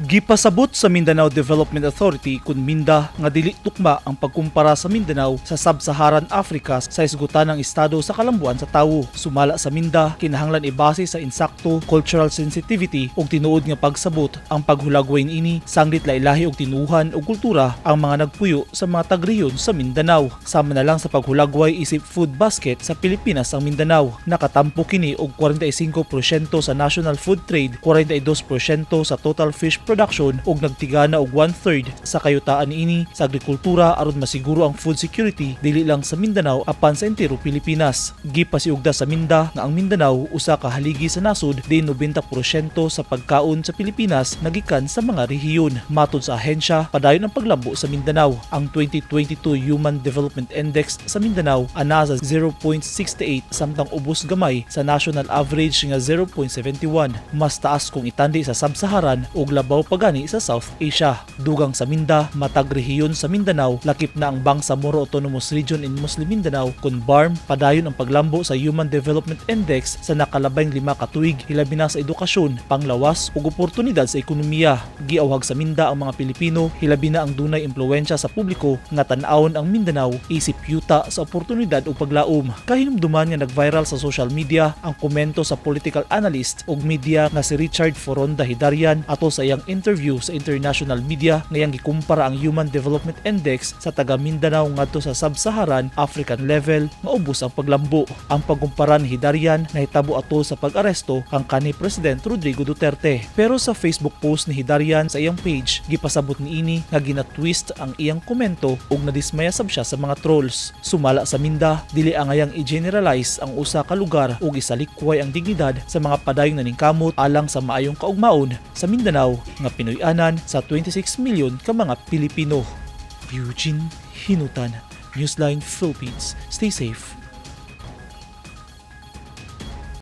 Gipasabot sa Mindanao Development Authority kun minda nga dili tukma ang pagkumpara sa Mindanao sa Sub-Saharan Africa sa isgutan ng estado sa kalambuan sa tawo. Sumala sa minda, kinahanglan ibase sa insakto, cultural sensitivity ug tinuod nga pagsabot ang paghulagway ini sanglit lailahi og tinuhan ug kultura ang mga nagpuyo sa mga tagrehiyon sa Mindanao. Sama na lang sa paghulagway isip food basket sa Pilipinas ang Mindanao. Nakatampo kini og 45% sa national food trade, 42% sa total fish production ug nagtigana og 1/3 sa kayutaan niini sa agrikultura aron masiguro ang food security dili lang sa Mindanao apan sa entero Pilipinas. Gipasiugda sa Minda nga ang Mindanao usa ka haligi sa nasod di 90% sa pagkaon sa Pilipinas nagikan sa mga rehiyon. Matod sa ahensya, padayon ang paglambo sa Mindanao. Ang 2022 Human Development Index sa Mindanao ana sa 0.68 samtang ubos gamay sa national average nga 0.71. Mas taas kung itandi sa Sub-Saharan ug labaw pagani sa South Asia. Dugang sa Minda, matag rehiyon sa Mindanao, lakip na ang Bangsamoro Autonomous Region in Muslim Mindanao kun BARM, padayon ang paglambo sa Human Development Index sa nakalabayng 5 ka tuig, hilabi na sa edukasyon, panglawas ug oportunidad sa ekonomiya. Giawhag sa Minda ang mga Pilipino, hilabi na ang dunay impluwensya sa publiko nga tan-awon ang Mindanao isip yuta sa oportunidad ug paglaom. Kahinumduman nga nag-viral sa social media ang komento sa political analyst ug media nga si Richard Foronda Hidarian ato sa iyang interview sa international media ngayang gikumpara ang Human Development Index sa taga Mindanao ngadto sa Sub-Saharan African level nga ubos ang paglambo. Ang pagkumpara ni Hidarian nahitabo ato sa pag-aresto kang kanhi President Rodrigo Duterte. Pero sa Facebook post ni Hidarian sa iyang page, gipasabot niini nga ginatwist ang iyang komento ug nadismaya sab siya sa mga trolls. Sumala sa Minda, dili angayang i-generalize ang usa ka lugar ug isalikway ang dignidad sa mga padayong naningkamot alang sa maayong kaugmaon sa Mindanao nga Pinoy-anan sa 26 milyon ka mga Pilipino. Eugene Hinutan, Newsline Philippines. Stay safe.